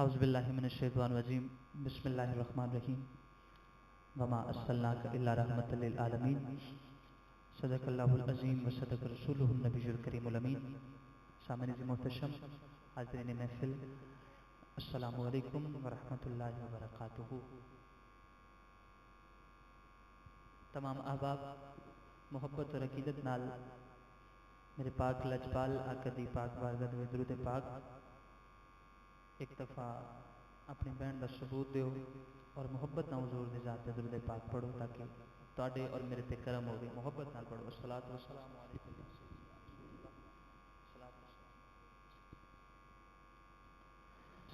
اعوذ باللہ من الشیطان الرجیم بسم اللہ الرحمن الرحیم وما ارسلناک الا رحمۃ للعالمین صدق اللہ العظیم وصدق رسولہ النبی الکریم الامین. سامعین محتشم، حاضرین محفل، السلام علیکم ورحمۃ اللہ وبرکاتہ. تمام احباب محبت اور عقیدت نال میرے پاک لجپال آقا دی پاک بارگاہ وچ درود پاک ایک دفعہ اپنی بہن کا ثبوت دیو اور محبت نہ حضور دی ذات تے درود پاک پڑھو تاکہ تواڈے اور میرے تے کرم ہوے. محبت نال پڑھو. الصلوۃ والسلام علیکم.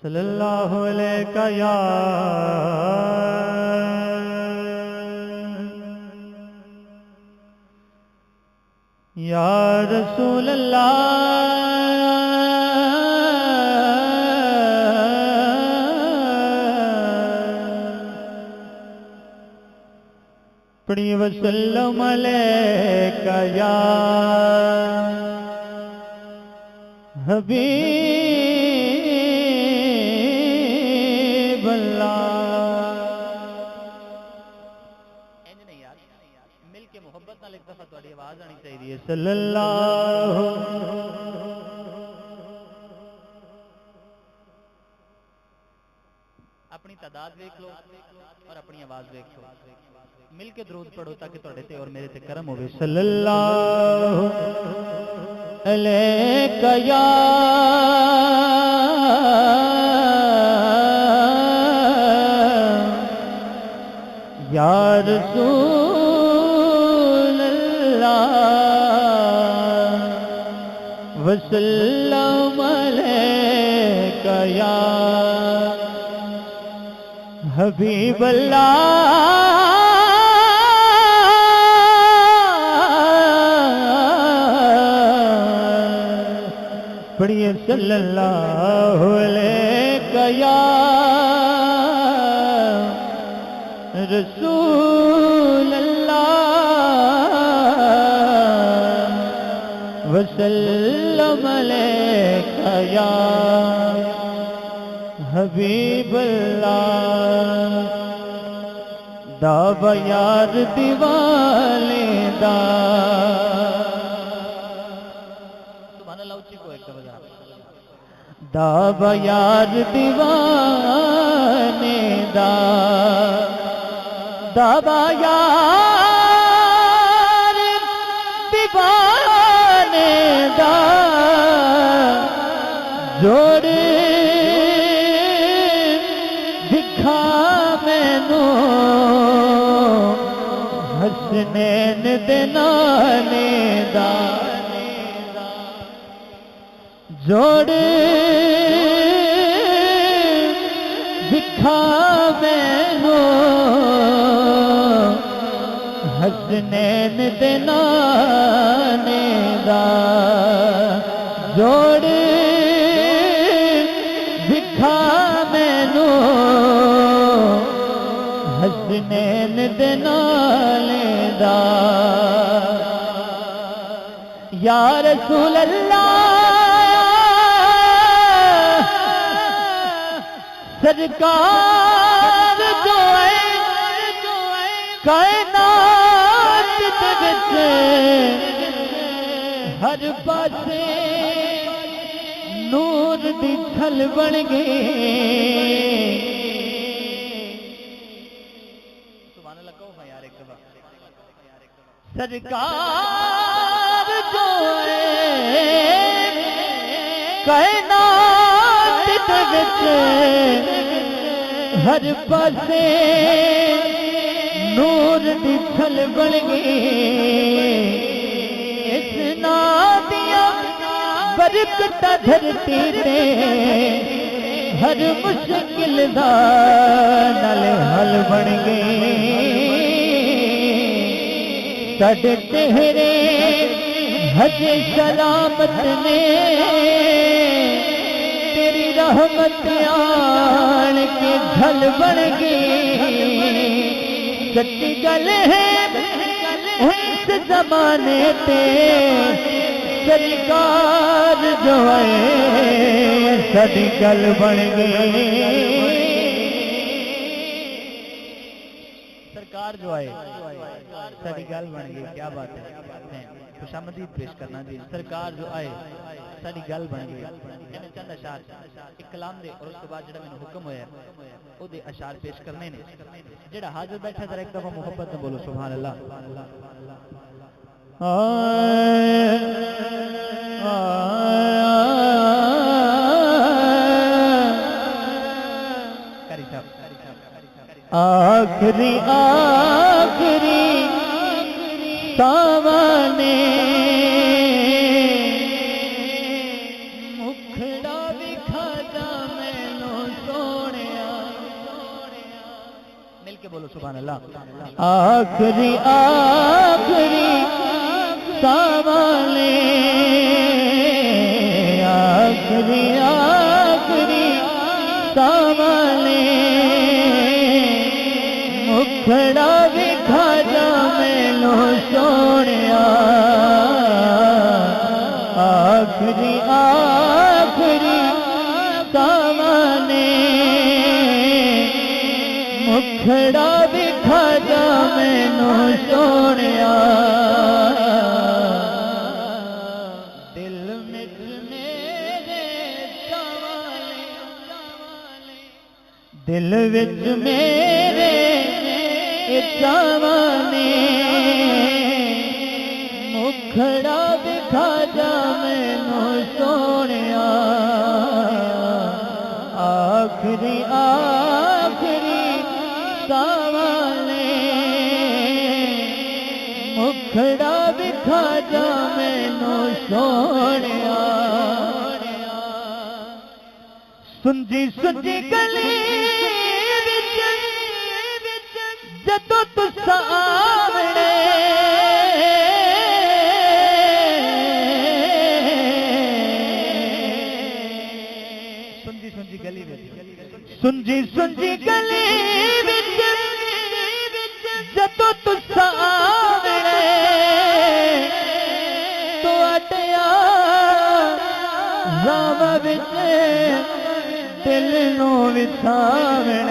صلی اللہ علیہ یا رسول اللہ پڑھی وسلم علیکہ یا حبیب اللہ. انج نہیں یار، مل کے محبت نال ایک دفعہ تہاڈی آواز آنی چاہیے. صلی اللہ. اپنی تعداد دیکھ لو اور اپنی آواز دیکھ لو. مل کے درود پڑھو تاکہ تہاڈے تے اور میرے تے کرم ہوے. صلی اللہ علیکہ یا رسول اللہ وسلم علیکہ یا حبیب اللہ. پڑھیے صلی اللہ علیہ یا رسول اللہ وسلم علیہ یا حبیب اللہ. دعوی یار دیوانے دا دعوی یار دیوانے دا دعوی یار دیوانے دا جوڑ دکھا مینو حسنین دے نانے دا جوڑ دکھا مینو حسنین دے نانے دا جوڑ دکھا مینو حسنین دے نانے دا. یا رسول اللہ سرکار جو ہے کائنات دے وچ ہر پاسے نور دی چھل بن گئی. سبحان اللہ کہو یار ایک دفعہ. سرکار جو ہے کائنات دے وچ ہر پاسے نور دی چھل بن گئی. اس نادیاں برکتاں دھرتی تے ہر مشکل دا نال حل بن گئی. ساڈے چہرے حج سلامت نے تیری رحمت آن کے جھل بن گئی. سچی گل ہے اس زمانے تے سرکار جو ہے ساڈی گل بن گئی سرکار جو آئے ساڈی گل بن گئی کیا بات ہے خوشامدید پیش کرنا جی سرکار جو آئے ساڈی گل بن گئی چند اشعار ایک کلام دے اور اس کے بعد جڑا مینوں حکم ہویا او دے اشعار پیش کرنے نے جڑا حاضر بیٹھا ذرا ایک دفعہ محبت میں بولو سبحان اللہ آخری آخری ساوانے مکھڑا وکھا جا مینوں سونیا مل کے بولو سبحان اللہ آخری آخری ساوانے آخری آخری ساوانے مکھڑا وکھا جا مینوں سونیا آخری آخری ساوانے مکھڑا وکھا جا مینوں سونیا دل وچ میرے ساوانے دل وچ میرے ساوانے مکھڑا وکھا جا مینوں سونیا آخری آخری ساوانے مکھڑا وکھا جا مینوں سونیا سنجی سنجی گلی جدوں تساں آونے سنجی سنجی گلی سنجی سنجی گلی جدوں تساں آونے تواڈیاں راواں وچ دل نوں وساونے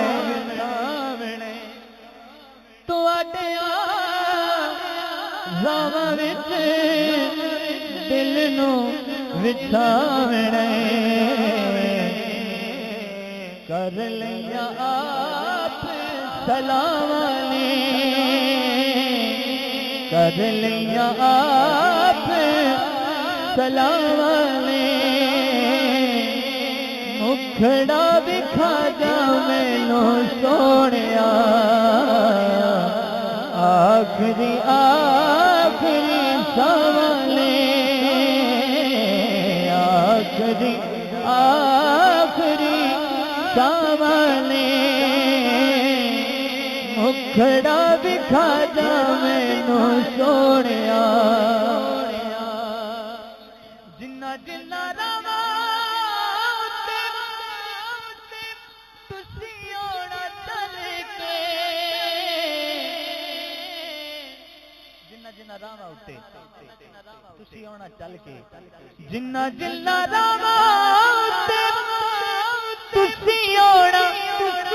راواں وچ دل نوں وچھاونے کر لیا آپ سلام نے کر لیا آپ سلام نے مکھڑا وکھا جا مینوں سونیا آخری آخری ساوانے آخری آخری ساوانے مکھڑا وکھا جا مینوں سونیا جنہ جنہ راواں تسی آنا چل کے جنہ راواں اُتے تسی آنا چل کے جنہ جنہ راواں اُتے تسی آنا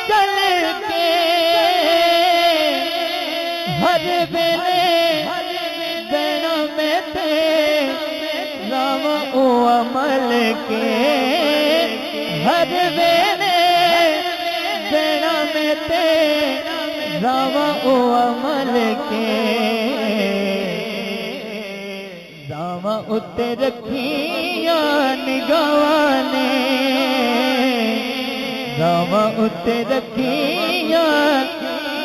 چل کے ہر ویلے بہنا میں تے راواں او عمل کے ہر ویلے بہنا میں تے راواں او عمل کے راواں اُتے رکھیاں نگاہاں نے راواں اُتے رکھیاں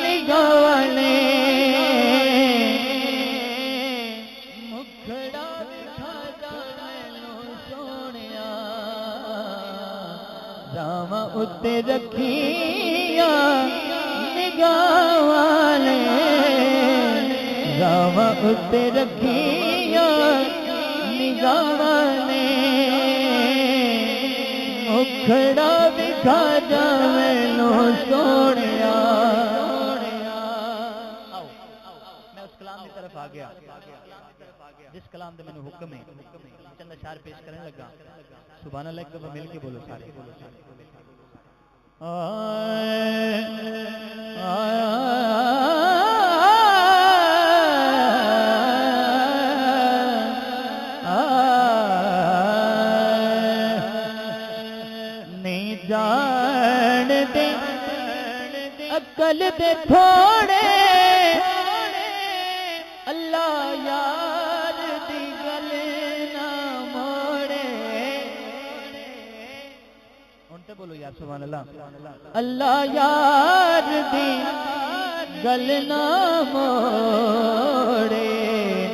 نگاہاں نے مکھڑا وکھا جا مینوں سونیا راواں اُتے رکھیاں نگاہاں نے راواں اُتے رکھیاں نگاہاں نے مکھڑا وکھا جا مینوں سونیا میں اس کلام کی طرف آ گیا جس کلام دے مینوں حکم ہے چند اشعار پیش کرنے لگا سبحان اللہ ایک دفعہ مل کے بولو سارے نہیں جان دے عقل دے تھوڑے اللہ یار دی گل نہ موڑے ہن تے بولو یار سبحان اللہ اللہ یار دی گل نہ موڑے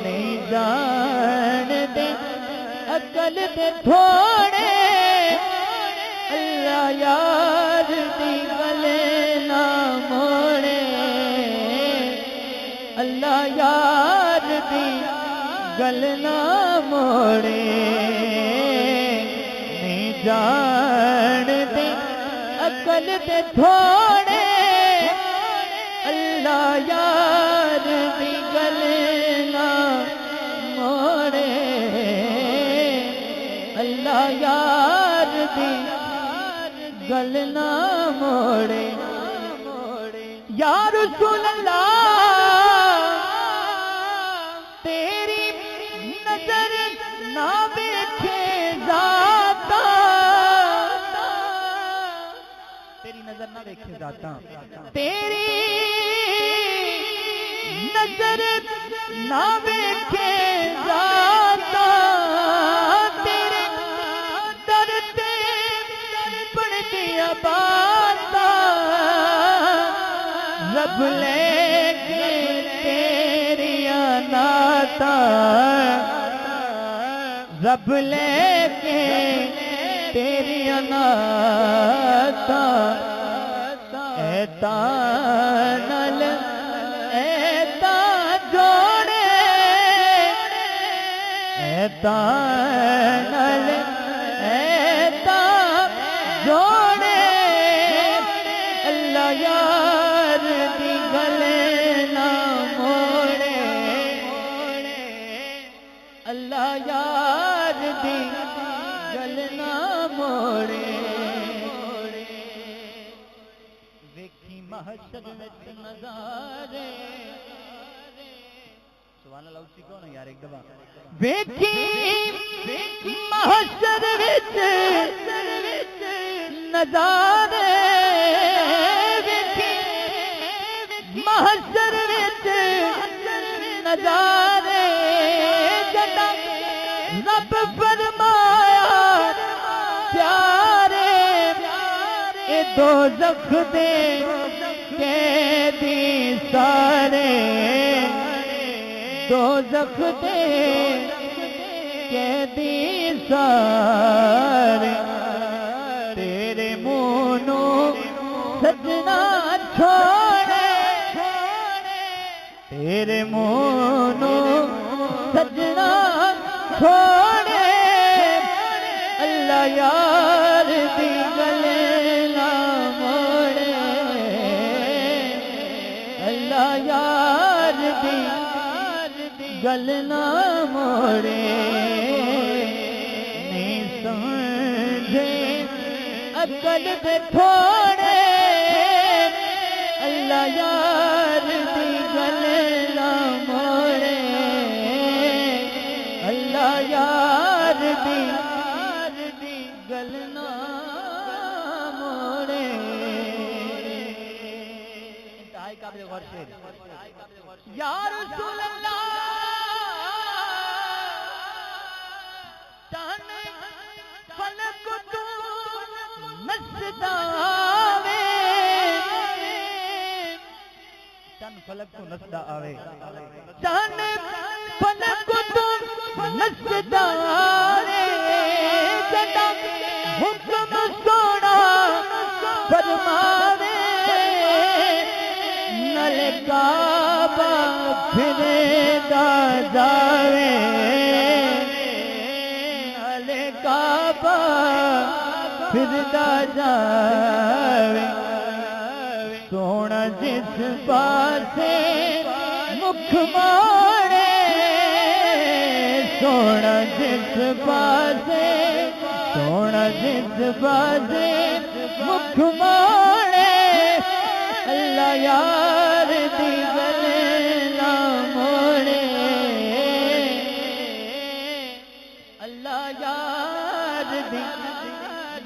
نہیں جان دے عقل دے تھوڑے اللہ یار دی گل نہ موڑے اللہ یار دی گل نہ موڑے نہیں جان دے عقل دے تھوڑے اللہ یار دی گل نہ موڑے اللہ یار دی گل نہ موڑے یا رسول اللہ تیری نظر نہ دیکھے ذاتا تیری نظر نہ دیکھے ذاتا تیری نظر نہ دیکھے ذاتا تیرے در تے پڑھ دیا باتا رب لے کے تیری ناتا رب لے کے تیری ناتا اے تانل اے تا جوڑے اے تانل اے تا جوڑے اللہ یار دی گل نہ موڑے اللہ یار دی گل نہ موڑے ویکھی محشر وچ نظارے سبحان اللہ اسی کون ہے یار ایک دفعہ ویکھی محشر وچ نظارے ویکھی محشر وچ نظارے جدا رب فرمایا پیارے اے دوزخ دے قیدی سارے دوزخ دے قیدی سارے تیرے منہ سجنا چھوڑے تیرے منہ سجنا چھوڑے اللہ یار دی گل نہ موڑے اللہ یار دی گل نہ موڑے نہیں سمجھے عقل دے تھوڑے اللہ یار دی گل نہ موڑے اللہ یار دی گل نہ موڑے انتہائی قابل غور شعر یا رسول اللہ تن فلک تو نسداوے چند فلک تو نسدا آوے تن فلک تو نسداوے جدا حکم سونا فرماوے نل کعبہ پھرے دا جاوے نل کعبہ پھردا جاوے سونا جس پاسے مکھ ماڑے سونا جس بازے سونا جس بازے مکھ موڑے اللہ یار دی گلے نہ موڑے اللہ یار دی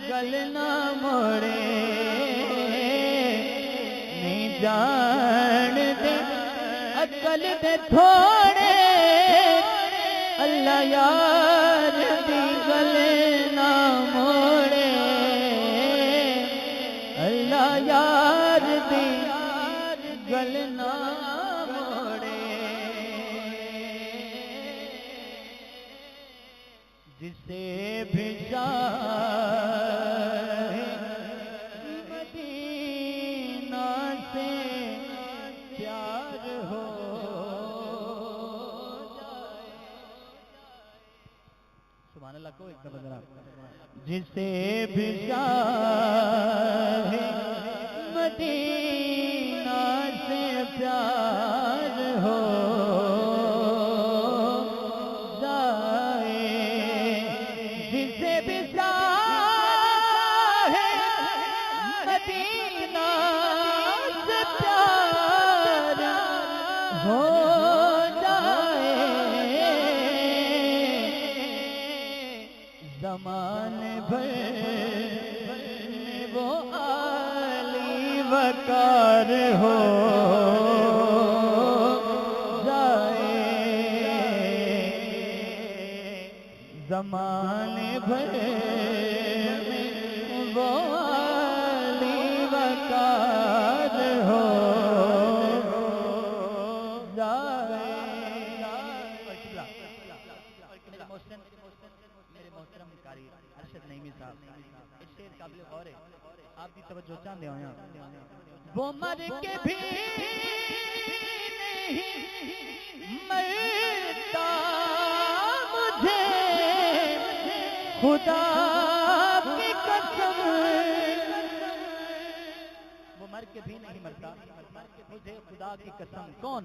گل نہ موڑے نہیں جان دے عقل دے تھوڑے اللہ یار دی گل نہ موڑے اللہ یار دی گل نہ موڑے جسے بھی شاہ مدینہ سے پیار ہو سبحان اللہ کو ایک دفعہ ذرا جسے بھی شاہ مدینہ سے پیار ہو جائے جسے بھی شاہ مدینہ سے پیار ہو زمانے بھر وہ عالی وقار ہو جائے زمانے بھر وہ عالی وقار ہو محترم قاری ارشد نعیمی صاحب اس شعر قابل غور ہے آپ کی توجہ چاہتے ہو یہاں وہ مر کے بھی نہیں مرتا مجھے خدا کی قسم وہ مر کے بھی نہیں مرتا مجھے خدا کی قسم کون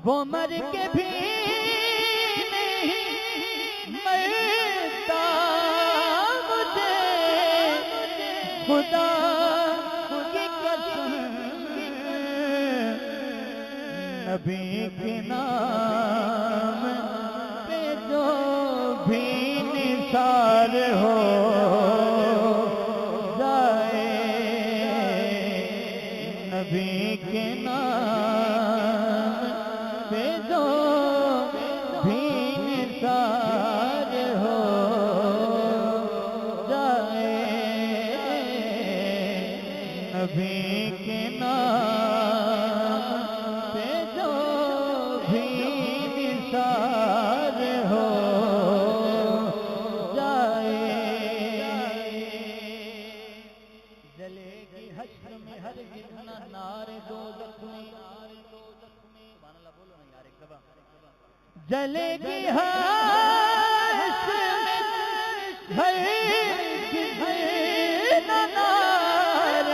وہ مر کے بھی نہیں مرتا مجھے خدا کی قسم نبی کے نام پہ جو بھی نثار ہو جائے نبی کے نام پہ جو بھی نثار ہو جائے نبی کے نام پہ جو بھی نثار ہو جائے جلے گی حشر میں ہرگز نہ نار دوزخ میں سبحان اللہ بولو نا یار ایک دفعہ جلے گی حشر میں ہرگز نہ نار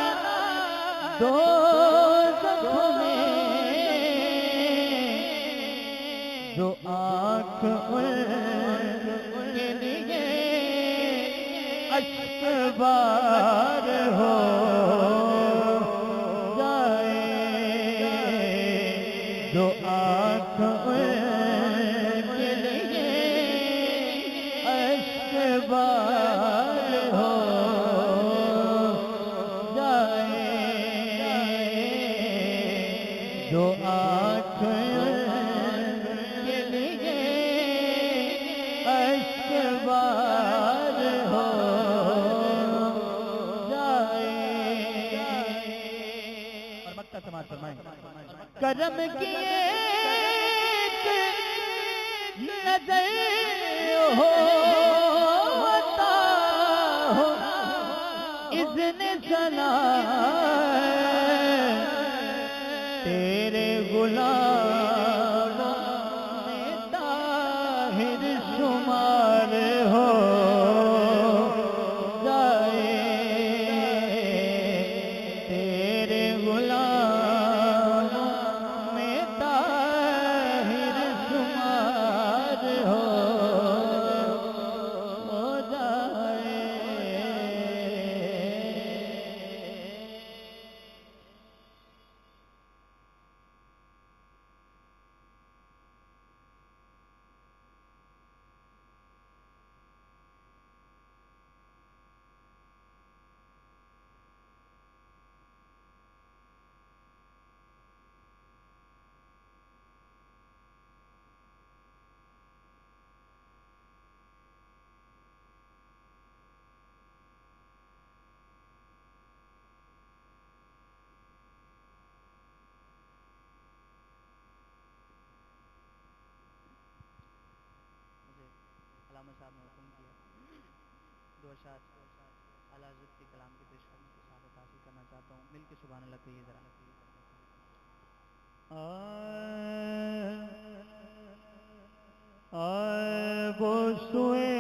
دوزخ میں جو آنکھ کے لیے اشک بار ہو جائے جو آنکھ کے لیے اشک بار ہو جائے جو آنکھ کے لیے اشک بار ہو جائے اور مکہ سماعت فرمائیں کرم کیے نظر ہو عطا ہو اذن سنا تیرے غلاموں میں طاہر شمار ہو جائے تیرے غلاموں میں طاہر شمار ہو اعلیٰ حضرت کے کلام کے پیش کرنے کی سعادت حاصل کرنا چاہتا ہوں. مل کے سبحان اللہ کہیے ذرا. وہ سوئے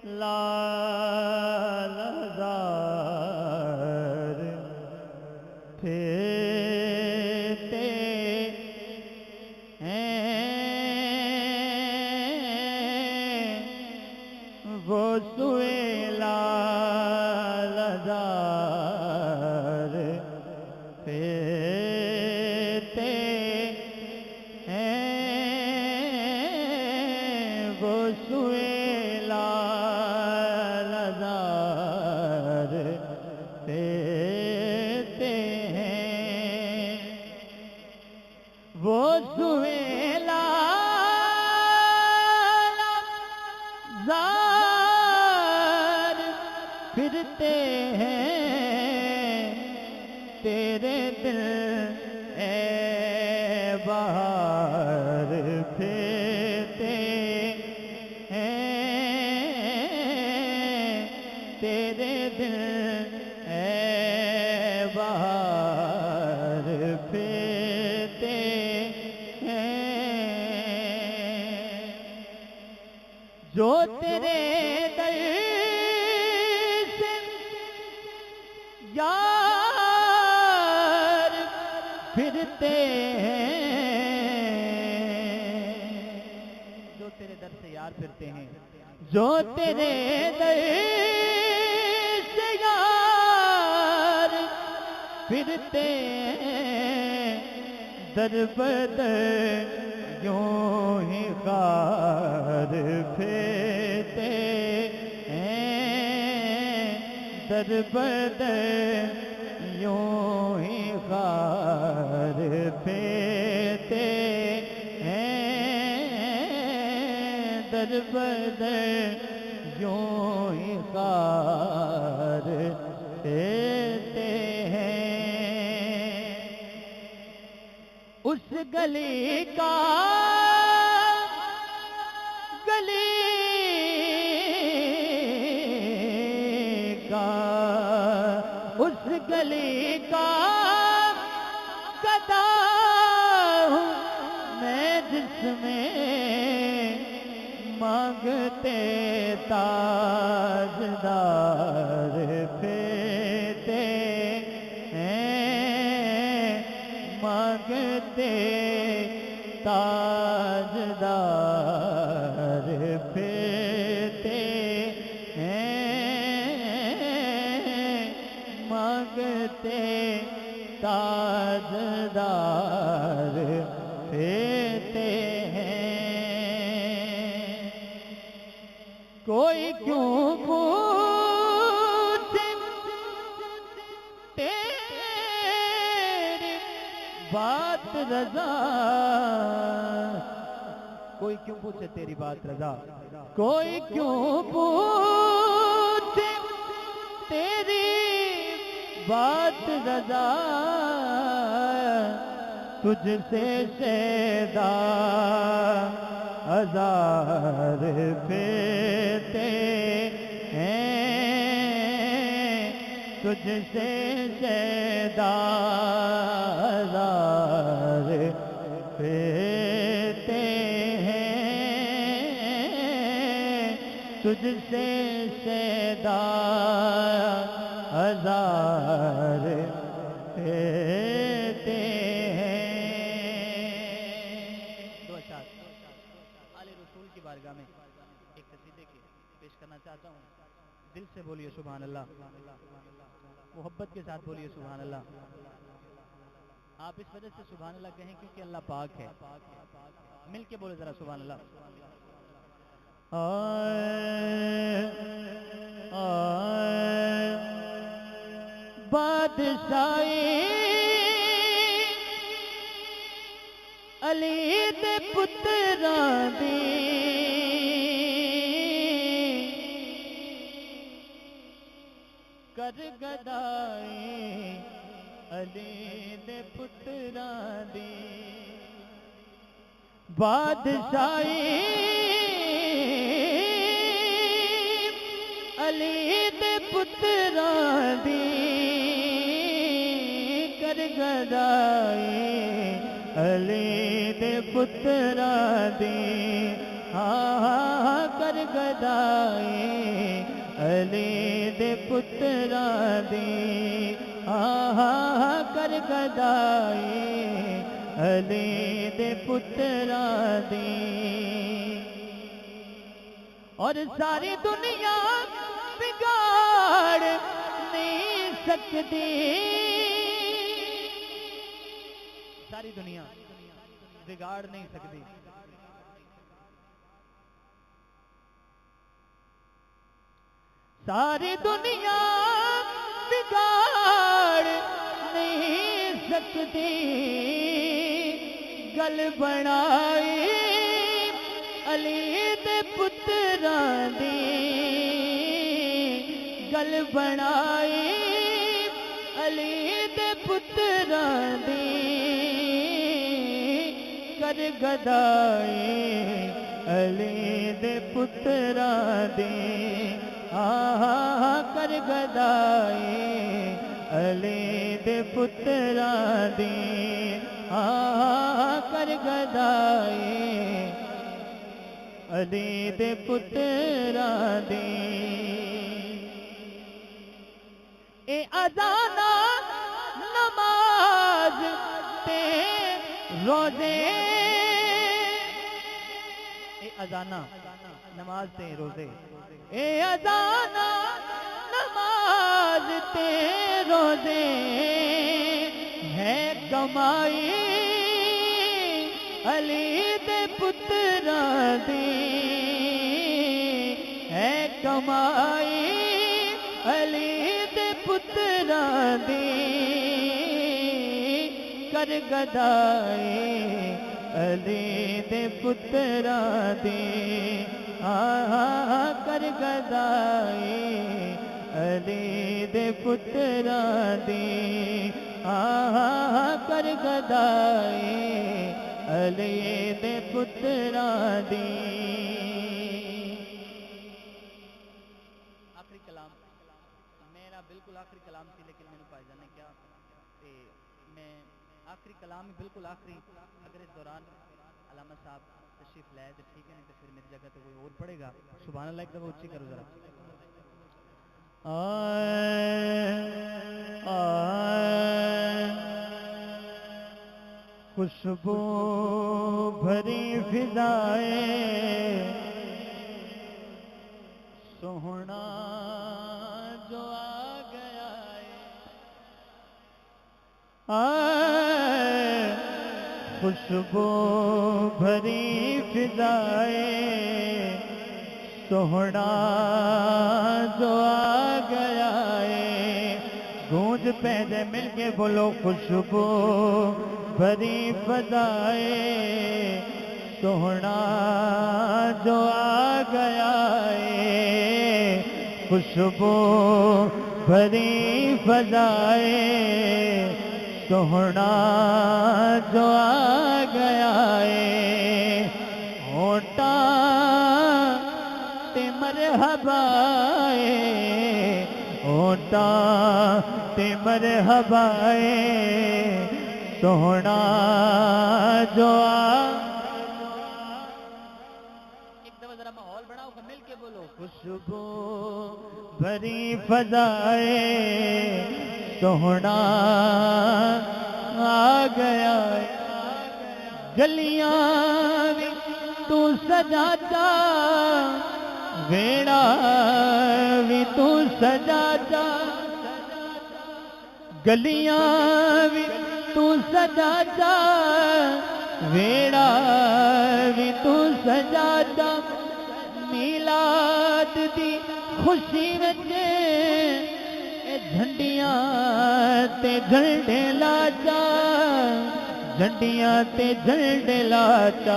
لال ہزار پھرتے ہیں، وہ سوئے لال ہزار پھرتے پھرتے ہیں تیرے دل اے بہار پھرتے ہیں تیرے دل اے بہار پھرتے ہیں جو تیرے یار پھرتے ہیں، جو تیرے در سے یار پھرتے ہیں، جو تیرے در سے یار پھرتے ہیں، در بدر یوں ہی خار پھرتے در بدر یوں ہی خار پھرتے ہیں، در بدر یوں ہی خار پھرتے ہیں. اس گلی کا اس گلی کا گدا ہوں میں، جس میں مانگتے تاجدار پھرتے ہیں، مانگتے تاجدار پھرتے مانگتے تاجدار پھرتے ہیں. کوئی کیوں پوچھے تیری بات رضا، کوئی کیوں پوچھے تیری بات رضا، کوئی کیوں پوچھے تیری بات رضا، تجھ سے شیدا ہزار پھرتے ہیں، تجھ سے شیدا ہزار پھرتے ہیں، تجھ سے شیدا ہزار پھرتے ہیں. دو اشعار آل رسول کی بارگاہ میں ایک قصیدے کے پیش کرنا چاہتا ہوں. دل سے بولیے سبحان اللہ، محبت کے ساتھ بولیے سبحان اللہ. آپ اس وجہ سے سبحان اللہ کہیں کیونکہ اللہ پاک ہے. مل کے بولے ذرا سبحان اللہ. بادشاہی علی دے پتراں دی کر گدائی، علی دے پتراں دی بادشاہی علی دے پتراں دی کر گدائی علی دے پتراں دی ہاں کر گدائی علی دے پتراں دی ہاں کر گدائی علی دے پتراں دی اور ساری دنیا بگاڑ نہیں سکتی ساری دنیا بگاڑ نہیں سکتی ساری دنیا بگاڑ نہیں سکتی گل بنائی علی دے پتراں دی گل بنائی علی دے پتراں دی کر گدائی علی دے پتراں دی کر گدائی علی دے پتراں دی کر گدائی علی دے پتراں دی اے اذانہ نماز تے روزے اے اذانہ نماز تے روزے اے اذانہ نماز تے روزے ہے کمائی علی دے پتراں دی ہے کمائی علی دے پتراں دی کر گدائی علی دے پتراں دی کر گدائی علی دے پتراں دی کر گدائی علی دے پتراں دی آخری کلام میرا بالکل آخری کلام سی لیکن میں نے پائی جانے کیا میں آخری کلام بالکل آخری اگر اس دوران علامہ صاحب تشریف لائے تو ٹھیک ہے نہیں تو پھر میری جگہ تو کوئی اور پڑے گا سبحان اللہ ایک دفعہ اچھی کرو ذرا خوشبو بھری فضائیں سوہنا جو آ گیا ہے خوشبو بھری فضائیں سوہنا جو آ گیا ہے گونج پہلے مل کے بولو خوشبو بھری فضائیں سوہنا جو آ گیا ہے خوشبو بھری فضائیں سوہنا جو آ گیا ہے ہوٹا تے مرحبا ہوٹا تے مرحبا سوہنا جو ایک دفعہ ذرا ماحول بناؤ مل کے بولو خوشبو بھری فضائیں سوہنا آ گیا گلیاں بھی تو سجاتا ویڑا بھی تو سجاتا گلیاں بھی تو سجاتا ویڑا بھی تو سجاتا میلاد دی خوشی وچ جھنڈیاں تے جھنڈے لاتا جھنڈیاں تے جھنڈے لاتا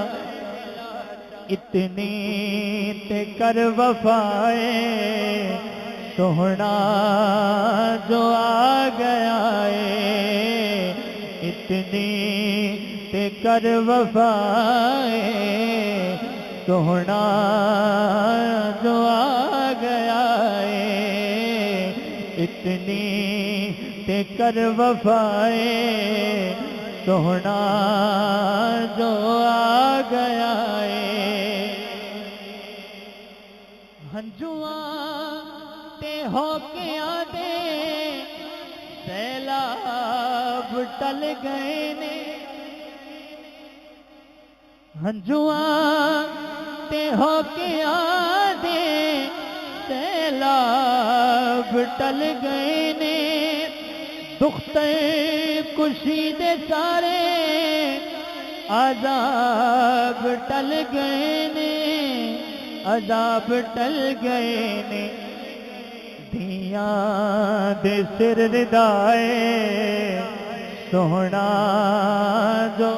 اتنی تے کر وفائے سوہنا جو آ گیا ہے اتنی تے کر وفائے سوہنا جو آ گیا ہے اتنی تے کر وفائے سونا جو آ گیا ہے ہنجواں تے ہو کے آدے سیلاب ٹل گئے نے ہنجواں تے ہو کے آدے سیلاب ٹل گئے نے دکھتے کشی دے سارے عذاب ٹل گئے نے عذاب ٹل گئے نے دھیاں دے سر ردائے سونا جو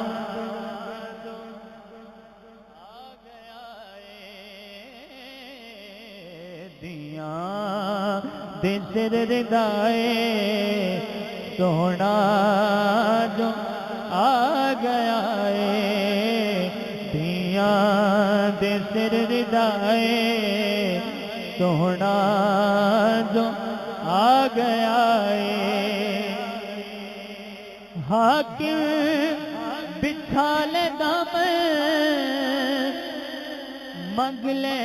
دے سر ردائے سونا جو آ گیا ہے دھیاں دے سر ردائے سونا جو آ گیا ہے حاکم بچھا لے دامن منگ لے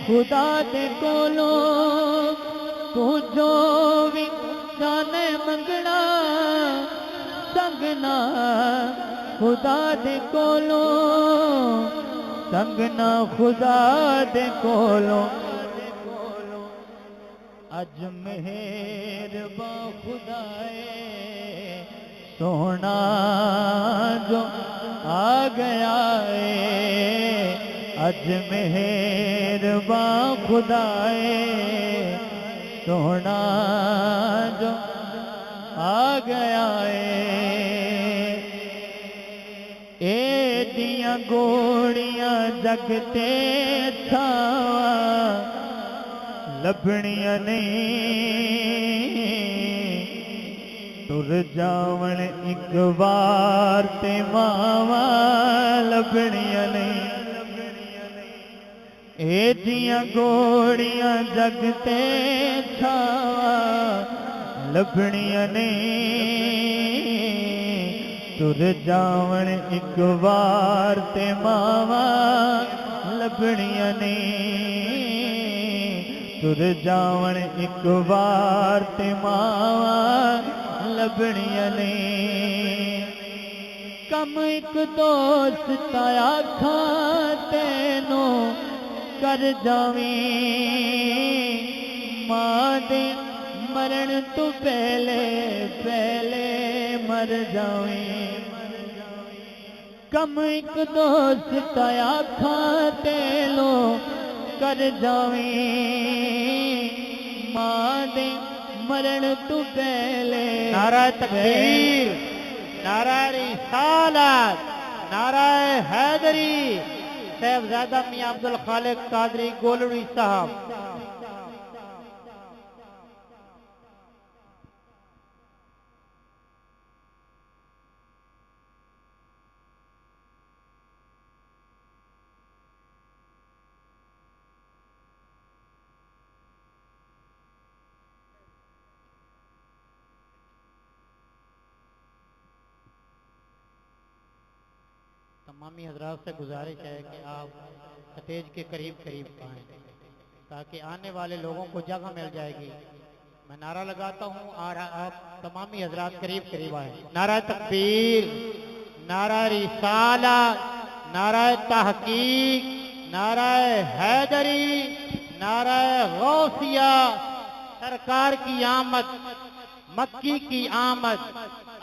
خدا دے کولو تو جو بھی جانے منگنا سنگنا خدا دے کولو سنگنا خدا دے کولو اج مہرباں خدائے سونا جو آ گیا ہے اج مہرباں خدائے سونا جو آ گیا ہے اے دیاں گوڑیاں جگتے چھاواں لبھنیاں نہیں تر جاون ایک بار تے ماواں لبھنیاں نہیں اے دیاں گوڑیاں جگتے چھاواں لبھنیاں نہیں تر جاون ایک بار تے ماواں لبھنیاں نہیں تر جاون ایک بار تے ماواں لبھنیاں نہیں کم ایک دوست تایا کھاں تینوں کر جاویں ماں دے مرن تو پہلے مر جاویں کم ایک دوست تایا کھاں تینوں کر جاویں ماں دے مرن تو پہلے نعرہ تکبیر نعرہ رسالت نعرہ حیدری صاحبزادہ میاں عبدالخالق قادری گولڑی صاحب تمامی حضرات سے گزارش ہے کہ آپ سٹیج کے قریب آئیں تاکہ آنے والے لوگوں کو جگہ مل جائے گی میں نعرہ لگاتا ہوں اور آپ تمامی حضرات قریب آئیں نعرہ تکبیر نعرہ رسالت نعرہ تحقیق نعرہ حیدری نعرہ غوثیہ سرکار کی آمد مکی کی آمد